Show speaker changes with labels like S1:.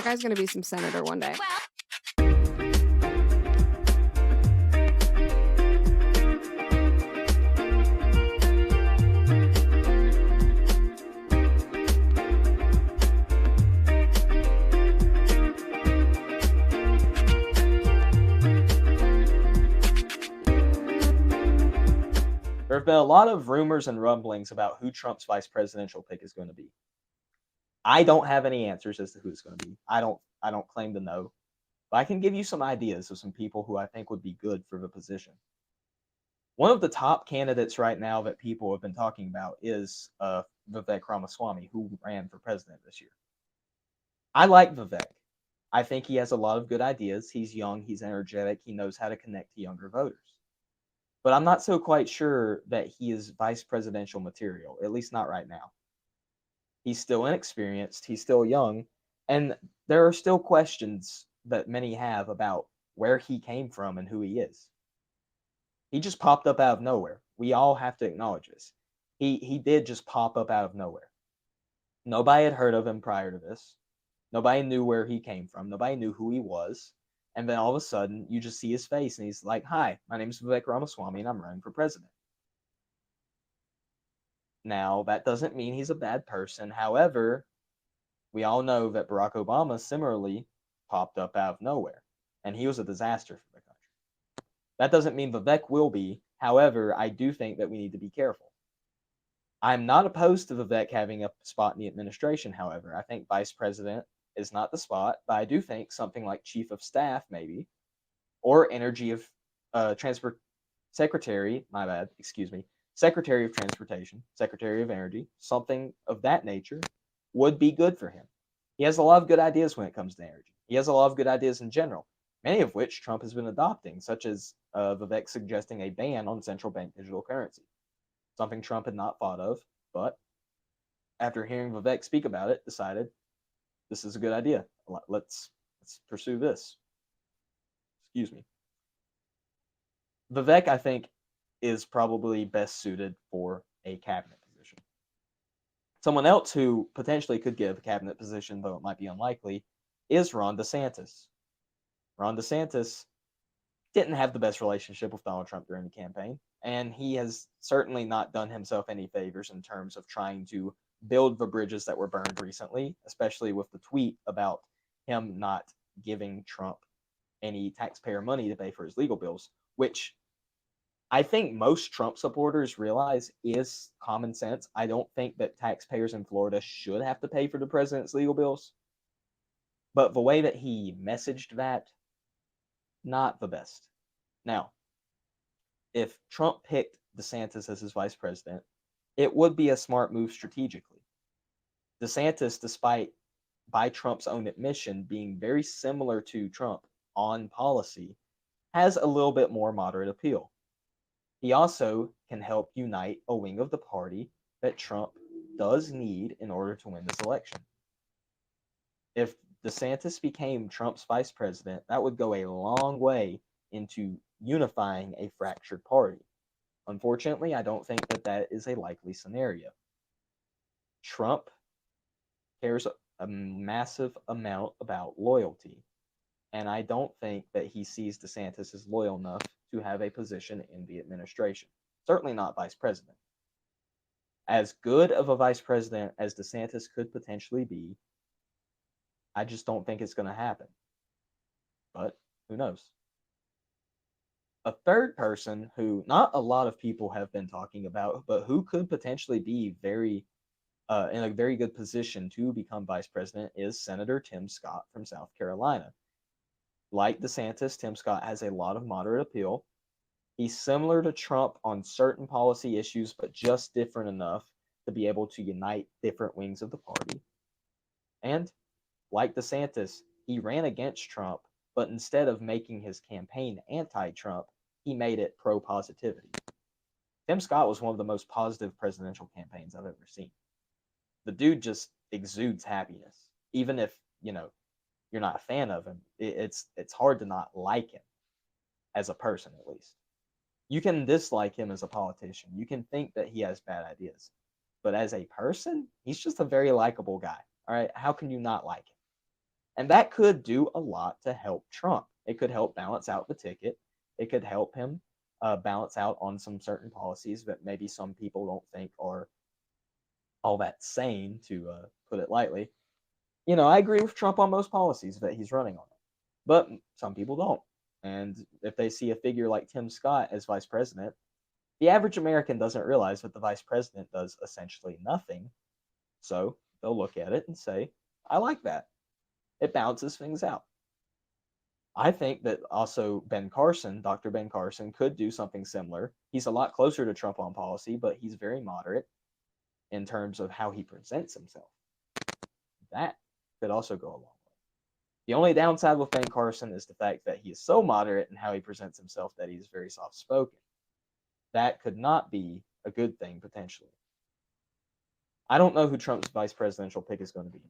S1: guy's gonna be some senator one day.
S2: There have been a lot of rumors and rumblings about who Trump's vice presidential pick is going to be. I don't have any answers as to who it's going to be. I don't claim to know, but I can give you some ideas of some people who I think would be good for the position. One of the top candidates right now that people have been talking about is Vivek Ramaswamy, who ran for president this year. I like Vivek. I think he has a lot of good ideas. He's young, he's energetic, he knows how to connect to younger voters. But I'm not so quite sure that he is vice presidential material, at least not right now. He's still inexperienced, he's still young, and there are still questions that many have about where he came from and who he is. He just popped up out of nowhere. We all have to acknowledge this. He did just pop up out of nowhere. Nobody had heard of him prior to this. Nobody knew where he came from. Nobody knew who he was. And then all of a sudden, you just see his face, and he's like, "Hi, my name is Vivek Ramaswamy, and I'm running for president." Now, that doesn't mean he's a bad person. However, we all know that Barack Obama similarly popped up out of nowhere, and he was a disaster for the country. That doesn't mean Vivek will be. However, I do think that we need to be careful. I'm not opposed to Vivek having a spot in the administration, however. I think vice president is not the spot, but I do think something like chief of staff, maybe, or energy of transport secretary, my bad, excuse me, secretary of transportation, secretary of energy, something of that nature would be good for him. He has a lot of good ideas when it comes to energy. He has a lot of good ideas in general, many of which Trump has been adopting, such as Vivek suggesting a ban on central bank digital currency, something Trump had not thought of, but after hearing Vivek speak about it, decided this is a good idea. Let's pursue this. Excuse me. Vivek, I think, is probably best suited for a cabinet position. Someone else who potentially could give a cabinet position, though it might be unlikely, is Ron DeSantis. Ron DeSantis didn't have the best relationship with Donald Trump during the campaign, and he has certainly not done himself any favors in terms of trying to build the bridges that were burned recently, especially with the tweet about him not giving Trump any taxpayer money to pay for his legal bills, which I think most Trump supporters realize is common sense. I don't think that taxpayers in Florida should have to pay for the president's legal bills. But the way that he messaged that, not the best. Now, if Trump picked DeSantis as his vice president, it would be a smart move strategically. DeSantis, despite by Trump's own admission being very similar to Trump on policy, has a little bit more moderate appeal. He also can help unite a wing of the party that Trump does need in order to win this election. If DeSantis became Trump's vice president, that would go a long way into unifying a fractured party. Unfortunately, I don't think that that is a likely scenario. Trump cares a massive amount about loyalty, and I don't think that he sees DeSantis as loyal enough to have a position in the administration. Certainly not vice president. As good of a vice president as DeSantis could potentially be, I just don't think it's going to happen. But who knows? A third person who not a lot of people have been talking about, but who could potentially be in a very good position to become vice president is Senator Tim Scott from South Carolina. Like DeSantis, Tim Scott has a lot of moderate appeal. He's similar to Trump on certain policy issues, but just different enough to be able to unite different wings of the party. And like DeSantis, he ran against Trump, but instead of making his campaign anti-Trump, he made it pro-positivity. Tim Scott was one of the most positive presidential campaigns I've ever seen. The dude just exudes happiness, even if you're not a fan of him. It's hard to not like him as a person, at least. You can dislike him as a politician. You can think that he has bad ideas, but as a person, he's just a very likable guy. All right, how can you not like him? And that could do a lot to help Trump. It could help balance out the ticket. It could help him balance out on some certain policies that maybe some people don't think are all that sane, to put it lightly. I agree with Trump on most policies that he's running on, but some people don't. And if they see a figure like Tim Scott as vice president, the average American doesn't realize that the vice president does essentially nothing. So they'll look at it and say, I like that. It balances things out. I think that also Ben Carson, Dr. Ben Carson, could do something similar. He's a lot closer to Trump on policy, but he's very moderate in terms of how he presents himself. That could also go a long way. The only downside with Ben Carson is the fact that he is so moderate in how he presents himself that he's very soft spoken. That could not be a good thing potentially. I don't know who Trump's vice presidential pick is going to be.